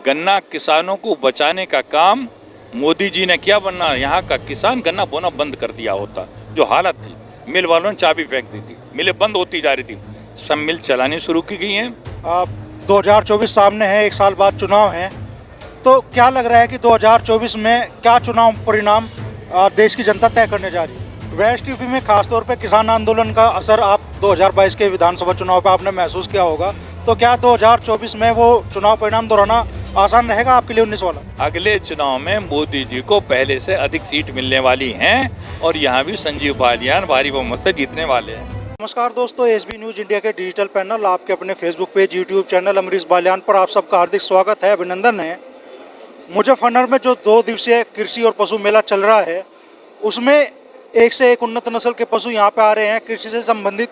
गन्ना किसानों को बचाने का काम मोदी जी ने किया, वरना यहाँ का किसान गन्ना बोना बंद कर दिया होता। जो हालत थी, मिल वालों ने चाबी फेंक दी थी, मिलें बंद होती जा रही थी, सब मिल चलानी शुरू की गई हैं। 2024 सामने है, एक साल बाद चुनाव है, तो क्या लग रहा है कि 2024 में क्या चुनाव परिणाम देश की जनता तय करने जा रही है? वेस्ट यूपी में खासतौर पे किसान आंदोलन का असर आप 2022 के विधानसभा चुनाव पे आपने महसूस किया होगा, तो क्या 2024 में वो चुनाव परिणाम दोहराना आसान रहेगा आपके लिए 19 वाला? अगले चुनाव में मोदी जी को पहले से अधिक सीट मिलने वाली हैं और यहाँ भी संजीव बालियान भारी बहुमत से जीतने वाले हैं। नमस्कार दोस्तों, एसबी न्यूज इंडिया के डिजिटल पैनल, आपके अपने Facebook page, YouTube channel Amrish Baliyan पर आप सबका हार्दिक स्वागत है, अभिनंदन है। मुजफ्फरनगर में जो 2 दिवसीय कृषि और पशु मेला चल रहा है, उसमें एक से एक उन्नत नस्ल के पशु यहाँ पे आ रहे हैं। कृषि से संबंधित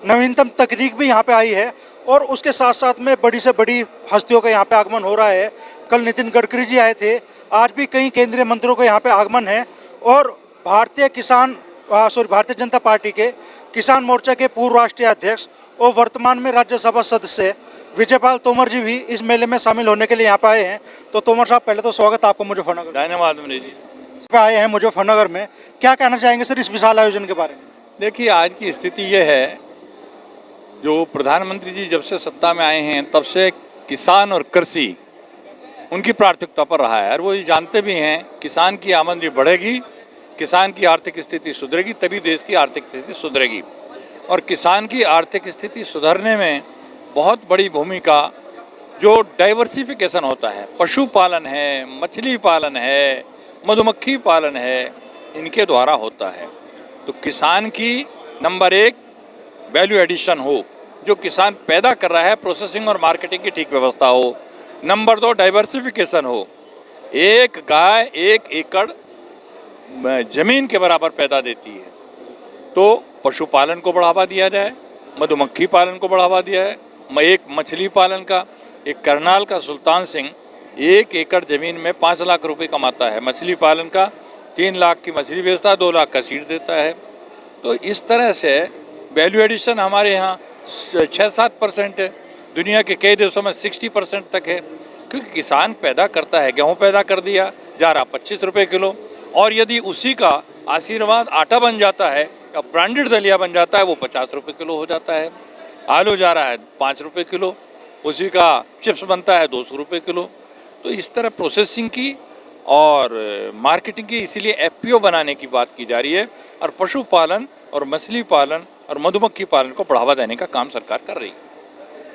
नवीनतम तकनीक भी यहाँ पे आई है और उसके साथ साथ में बड़ी से बड़ी हस्तियों का यहाँ पे आगमन हो रहा है। कल नितिन गडकरी जी आए थे, आज भी कई केंद्रीय मंत्रियों का यहाँ पे आगमन है और भारतीय जनता पार्टी के किसान मोर्चा के पूर्व राष्ट्रीय अध्यक्ष और वर्तमान में राज्यसभा सदस्य विजयपाल तोमर जी भी इस मेले में शामिल होने के लिए यहाँ पे आए हैं। तो तोमर साहब, पहले तो स्वागत आपको मुजफ्फरनगर। धन्यवाद अमरीश जी। पे आए हैं मुजफ्फरनगर में, क्या कहना चाहेंगे सर इस विशाल आयोजन के बारे में? देखिए, आज की स्थिति ये है, जो प्रधानमंत्री जी जब से सत्ता में आए हैं तब से किसान और कृषि उनकी प्राथमिकता पर रहा है और वो ये जानते भी हैं किसान की आमदनी बढ़ेगी, किसान की आर्थिक स्थिति सुधरेगी, तभी देश की आर्थिक स्थिति सुधरेगी। और किसान की आर्थिक स्थिति सुधरने में बहुत बड़ी भूमिका जो डाइवर्सिफिकेशन होता है, पशुपालन है, मछली पालन है, मधुमक्खी पालन है, इनके द्वारा होता है। तो किसान की नंबर 1 वैल्यू एडिशन हो, जो किसान पैदा कर रहा है प्रोसेसिंग और मार्केटिंग की ठीक व्यवस्था हो। नंबर 2 डाइवर्सिफिकेशन हो, एक गाय 1 एकड़ जमीन के बराबर पैदा देती है, तो पशुपालन को बढ़ावा दिया जाए, मधुमक्खी पालन को बढ़ावा दिया है। एक मछली पालन का, एक करनाल का सुल्तान सिंह 1 एकड़ ज़मीन में 5 लाख रुपए कमाता है, मछली पालन का 3 लाख की मछली बेचता है, 2 लाख का सीड देता है। तो इस तरह से वैल्यू एडिशन हमारे यहाँ 6-7% है, दुनिया के कई देशों में 60% तक है, क्योंकि किसान पैदा करता है। गेहूँ पैदा कर दिया, जा रहा 25 रुपये किलो, और यदि उसी का आशीर्वाद आटा बन जाता है या ब्रांडेड दलिया बन जाता है, वो 50 रुपये किलो हो जाता है। आलू जा रहा है 5 रुपये किलो, उसी का चिप्स बनता है 200 रुपये किलो। तो इस तरह प्रोसेसिंग की और मार्केटिंग की, इसीलिए एफपीओ बनाने की बात की जा रही है और पशुपालन और मछली पालन और मधुमक्खी पालन को बढ़ावा देने का काम सरकार कर रही है।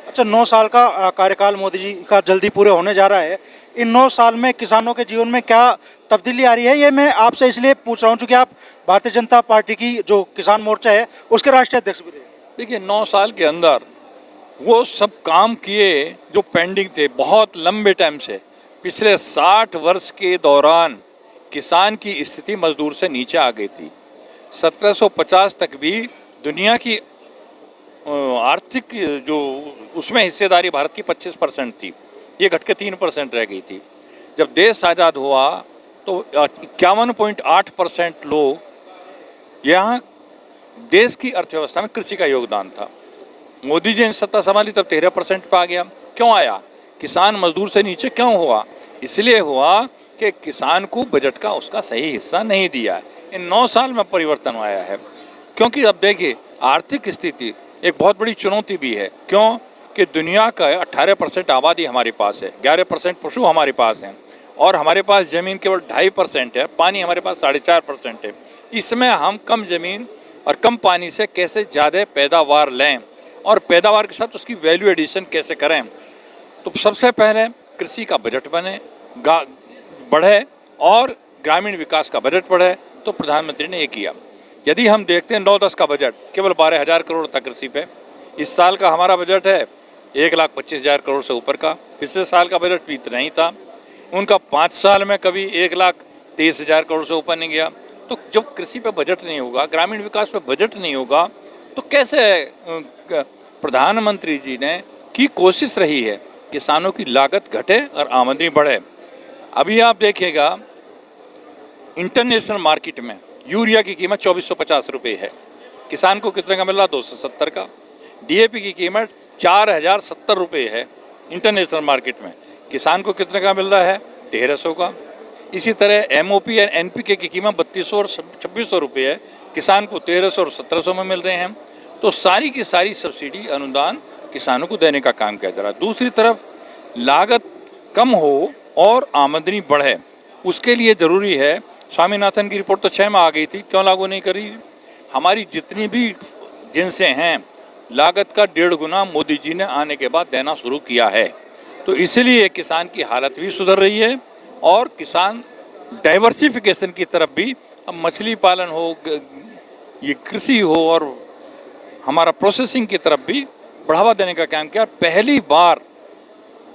अच्छा, 9 साल का कार्यकाल मोदी जी का जल्दी पूरे होने जा रहा है। इन 9 साल में किसानों के जीवन में क्या तब्दीली आ रही है, ये मैं आपसे इसलिए पूछ रहा हूँ क्योंकि आप भारतीय जनता पार्टी की जो किसान मोर्चा है उसके राष्ट्रीय अध्यक्ष भी रहे। देखिए, 9 साल के अंदर वो सब काम किए जो पेंडिंग थे बहुत लंबे टाइम से। पिछले 60 वर्ष के दौरान किसान की स्थिति मजदूर से नीचे आ गई थी। 1750 तक भी दुनिया की आर्थिक जो उसमें हिस्सेदारी भारत की 25% थी, ये घट के 3% रह गई थी। जब देश आज़ाद हुआ तो 51.8% लोग यहाँ देश की अर्थव्यवस्था में कृषि का योगदान था। मोदी जी ने सत्ता संभाली तब 13% पे आ गया। क्यों आया? किसान मजदूर से नीचे क्यों हुआ? इसलिए हुआ कि किसान को बजट का उसका सही हिस्सा नहीं दिया। इन 9 साल में परिवर्तन आया है, क्योंकि अब देखिए आर्थिक स्थिति एक बहुत बड़ी चुनौती भी है। क्यों कि दुनिया का 18% आबादी हमारे पास है, 11% पशु हमारे पास हैं और हमारे पास ज़मीन केवल 2.5% है, पानी हमारे पास 4.5% है। इसमें हम कम ज़मीन और कम पानी से कैसे ज़्यादा पैदावार लें और पैदावार के साथ उसकी वैल्यू एडिशन कैसे करें। तो सबसे पहले कृषि का बजट बढ़े और ग्रामीण विकास का बजट बढ़े, तो प्रधानमंत्री ने ये किया। यदि हम देखते हैं 9-10 का बजट केवल 12,000 करोड़ था कृषि पे, इस साल का हमारा बजट है 1,25,000 करोड़ से ऊपर का। पिछले साल का बजट भी इतना ही था, उनका 5 साल में कभी 1,23,000 करोड़ से ऊपर नहीं गया। तो जब कृषि पे बजट नहीं होगा, ग्रामीण विकास पे बजट नहीं होगा, तो कैसे प्रधानमंत्री जी ने की कोशिश रही है किसानों की लागत घटे और आमदनी बढ़े। अभी आप देखिएगा इंटरनेशनल मार्केट में यूरिया की कीमत 2450 रुपये है, किसान को कितने का मिल रहा? 270 का। डीएपी की कीमत 4,070 रुपये है इंटरनेशनल मार्केट में, किसान को कितने का मिल रहा है? 1300 का। इसी तरह MOP और NPK की कीमत 3200 और 2600 रुपये है, किसान को 1300 और 1700 में मिल रहे हैं। तो सारी की सारी सब्सिडी अनुदान किसानों को देने का काम किया जा रहा है। दूसरी तरफ लागत कम हो और आमदनी बढ़े, उसके लिए ज़रूरी है, स्वामीनाथन की रिपोर्ट तो 6 में आ गई थी, क्यों लागू नहीं करी? हमारी जितनी भी जिनसें हैं, लागत का 1.5 गुना मोदी जी ने आने के बाद देना शुरू किया है। तो इसलिए किसान की हालत भी सुधर रही है और किसान डाइवर्सिफिकेशन की तरफ भी, अब मछली पालन हो, ये कृषि हो और हमारा प्रोसेसिंग की तरफ भी बढ़ावा देने का काम किया। पहली बार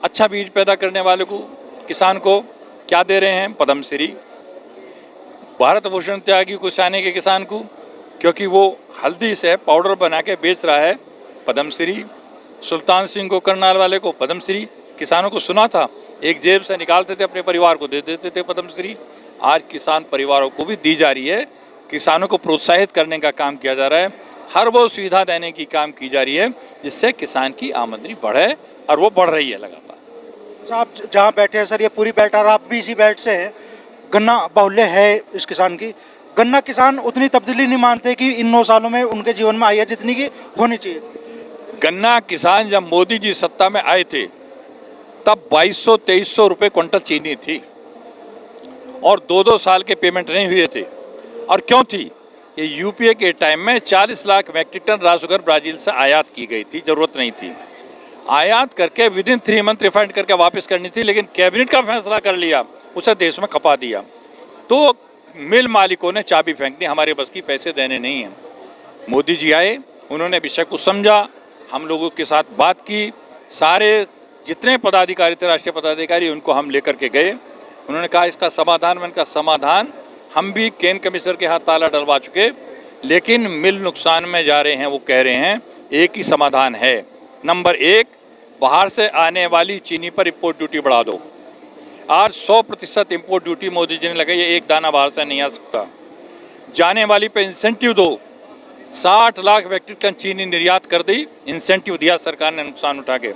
अच्छा बीज पैदा करने वाले को, किसान को क्या दे रहे हैं? पद्मश्री। भारत भूषण त्यागी कुशाने के किसान को, क्योंकि वो हल्दी से पाउडर बना के बेच रहा है, पद्मश्री। सुल्तान सिंह को, करनाल वाले को पद्मश्री। किसानों को सुना था, एक जेब से निकालते थे, अपने परिवार को दे देते थे पद्मश्री। आज किसान परिवारों को भी दी जा रही है, किसानों को प्रोत्साहित करने का काम किया जा रहा है, हर वो सुविधा देने की काम की जा रही है जिससे किसान की आमदनी बढ़े, और वो बढ़ रही है लगातार। अच्छा, आप जहाँ बैठे हैं सर, ये पूरी बेल्ट और आप भी इसी बेल्ट से हैं, गन्ना बाहुल्य है इस किसान की। गन्ना किसान उतनी तब्दीली नहीं मानते कि इन 9 सालों में उनके जीवन में आई है जितनी की होनी चाहिए थी। गन्ना किसान जब मोदी जी सत्ता में आए थे तब 2200-2300 रुपये क्विंटल चीनी थी और 2-2 साल के पेमेंट नहीं हुए थे। और क्यों थी? ये UPA के टाइम में 40 लाख मैट्रिक टन राजशुगर ब्राज़ील से आयात की गई थी, ज़रूरत नहीं थी। आयात करके विदिन 3 मंथ रिफाइंड करके वापस करनी थी, लेकिन कैबिनेट का फैसला कर लिया, उसे देश में खपा दिया। तो मिल मालिकों ने चाबी फेंक दी, हमारे बस की पैसे देने नहीं हैं। मोदी जी आए, उन्होंने विषय को समझा, हम लोगों के साथ बात की, सारे जितने पदाधिकारी थे, राष्ट्रीय पदाधिकारी, उनको हम लेकर के गए। उन्होंने कहा इसका समाधान, मैंने कहा समाधान हम भी केन कमिश्नर के हाथ ताला डलवा चुके, लेकिन मिल नुकसान में जा रहे हैं। वो कह रहे हैं एक ही समाधान है, नंबर 1, बाहर से आने वाली चीनी पर इम्पोर्ट ड्यूटी बढ़ा दो। आज 100% इम्पोर्ट ड्यूटी मोदी जी ने लगाई है, एक दाना बाहर से नहीं आ सकता। जाने वाली पे इंसेंटिव दो, 60 लाख मैट्रिक टन चीनी निर्यात कर दी, इंसेंटिव दिया सरकार ने नुकसान उठा के,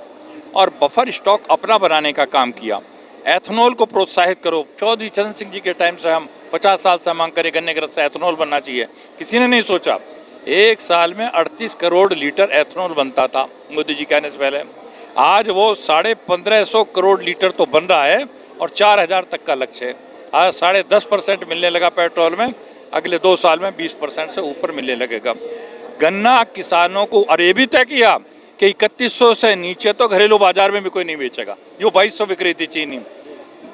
और बफर स्टॉक अपना बनाने का काम किया। एथनॉल को प्रोत्साहित करो। चौधरी चरण सिंह जी के टाइम से हम 50 साल से मांग करें गन्ने के रस से एथनॉल बनना चाहिए, किसी ने नहीं सोचा। एक साल में 38 करोड़ लीटर एथनॉल बनता था मोदी जी के आने से पहले, आज वो 1550 करोड़ लीटर तो बन रहा है और 4000 तक का लक्ष्य है। आज 10.5% मिलने लगा पेट्रोल में, अगले 2 साल में 20% से ऊपर मिलने लगेगा। गन्ना किसानों को, और ये भी तय किया कि 3100 से नीचे तो घरेलू बाजार में भी कोई नहीं बेचेगा, जो 2200 बिक रही थी चीनी।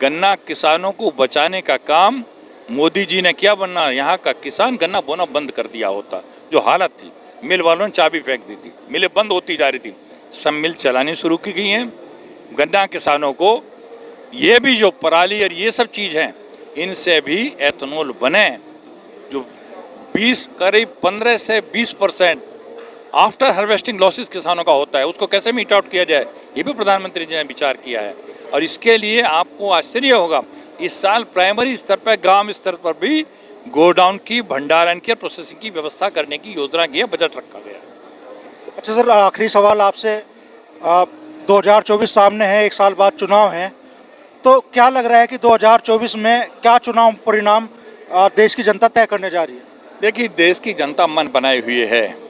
गन्ना किसानों को बचाने का काम मोदी जी ने किया, वरना यहाँ का किसान गन्ना बोना बंद कर दिया होता। जो हालत थी, मिल वालों ने चाबी फेंक दी थी, मिलें बंद होती जा रही थी, सब मिल चलानी शुरू की गई हैं। गन्ना किसानों को ये भी जो पराली और ये सब चीज़ हैं, इनसे भी एथनॉल बने, जो 20 करीब 15 से 20% आफ्टर हार्वेस्टिंग लॉसेस किसानों का होता है, उसको कैसे मीट आउट किया जाए, ये भी प्रधानमंत्री जी ने विचार किया है। और इसके लिए आपको आश्चर्य होगा, इस साल प्राइमरी स्तर पर, ग्राम स्तर पर भी गोडाउन की, भंडारण की, प्रोसेसिंग की व्यवस्था करने की योजना की है, बजट रखा गया। अच्छा सर, आखिरी सवाल आपसे, 2024 सामने है, 1 साल बाद चुनाव हैं, तो क्या लग रहा है कि 2024 में क्या चुनाव परिणाम देश की जनता तय करने जा रही है? देखिए, देश की जनता मन बनाए हुए है।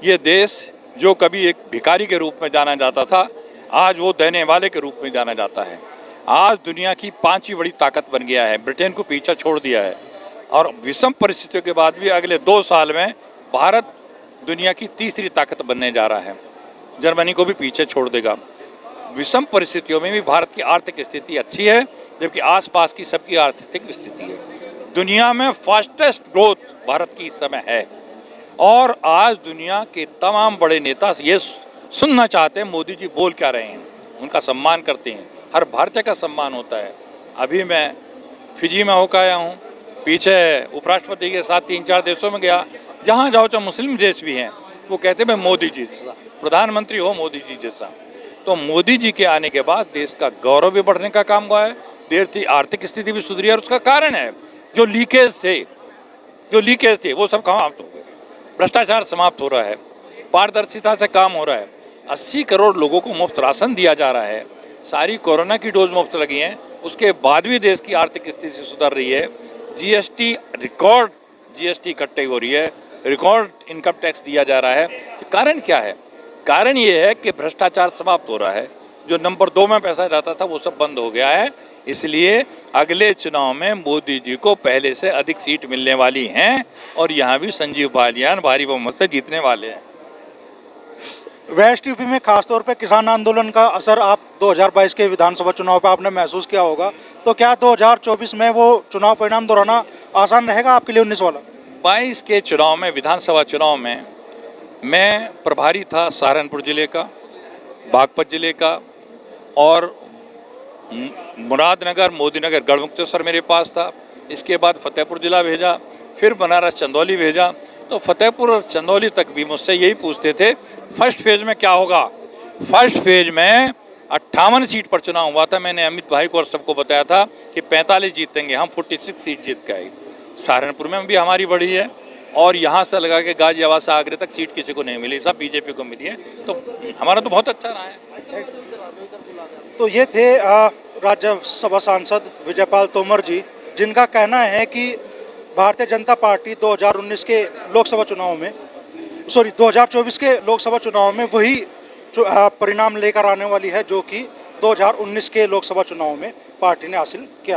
ये देश जो कभी एक भिखारी के रूप में जाना जाता था, आज वो देने वाले के रूप में जाना जाता है। आज दुनिया की 5वीं बड़ी ताकत बन गया है, ब्रिटेन को पीछे छोड़ दिया है, और विषम परिस्थितियों के बाद भी अगले 2 साल में भारत दुनिया की तीसरी ताकत बनने जा रहा है, जर्मनी को भी पीछे छोड़ देगा। विषम परिस्थितियों में भी भारत की आर्थिक स्थिति अच्छी है, जबकि आसपास की सबकी आर्थिक स्थिति है। दुनिया में फास्टेस्ट ग्रोथ भारत की इस समय है, और आज दुनिया के तमाम बड़े नेता ये सुनना चाहते हैं मोदी जी बोल क्या रहे हैं, उनका सम्मान करते हैं, हर भारतीय का सम्मान होता है। अभी मैं फिजी में होकर आया हूँ, पीछे उपराष्ट्रपति के साथ 3-4 देशों में गया, जहाँ जाओ चाहे मुस्लिम देश भी हैं, वो कहते हैं मैं मोदी जी जैसा प्रधानमंत्री हो, मोदी जी जैसा। तो मोदी जी के आने के बाद देश का गौरव भी बढ़ने का काम हुआ है, देश की आर्थिक स्थिति भी सुधरी है, और उसका कारण है जो लीकेज थे वो सब समाप्त हो गए, भ्रष्टाचार समाप्त हो रहा है, पारदर्शिता से काम हो रहा है, 80 करोड़ लोगों को मुफ्त राशन दिया जा रहा है, सारी कोरोना की डोज मुफ्त लगी हैं, उसके बाद भी देश की आर्थिक स्थिति सुधर रही है। जीएसटी रिकॉर्ड जीएसटी इकट्ठे हो रही है, रिकॉर्ड इनकम टैक्स दिया जा रहा है। तो कारण क्या है? कारण ये है कि भ्रष्टाचार समाप्त हो रहा है। जो नंबर 2 में पैसा जाता था वो सब बंद हो गया है। इसलिए अगले चुनाव में मोदी जी को पहले से अधिक सीट मिलने वाली हैं और यहाँ भी संजीव बालियान भारी बहुमत से जीतने वाले हैं। वेस्ट यूपी में खासतौर पे किसान आंदोलन का असर आप 2022 के विधानसभा चुनाव पे आपने महसूस किया होगा, तो क्या 2024 में वो चुनाव परिणाम दोहराना आसान रहेगा आपके लिए 19 वाला? 22 के चुनाव में, विधानसभा चुनाव में मैं प्रभारी था सहारनपुर जिले का, बागपत जिले का और मुरादनगर, मोदीनगर, गढ़मुक्तेश्वर मेरे पास था। इसके बाद फतेहपुर जिला भेजा, फिर बनारस चंदौली भेजा। तो फतेहपुर और चंदौली तक भी मुझसे यही पूछते थे फर्स्ट फेज में क्या होगा। फर्स्ट फेज में 58 सीट पर चुनाव हुआ था। मैंने अमित भाई को और सबको बताया था कि 45 जीतेंगे हम, 46 सीट जीत के आए। सहारनपुर में भी हमारी बढ़ी है और यहाँ से लगा के गाजियाबाद से आगरे तक सीट किसी को नहीं मिली, सब बीजेपी को मिली है। तो हमारा तो बहुत अच्छा रहा है। तो ये थे राज्यसभा सांसद विजयपाल तोमर जी, जिनका कहना है कि भारतीय जनता पार्टी 2019 के लोकसभा चुनाव में 2024 के लोकसभा चुनाव में वही परिणाम लेकर आने वाली है जो कि 2019 के लोकसभा चुनाव में पार्टी ने हासिल किया।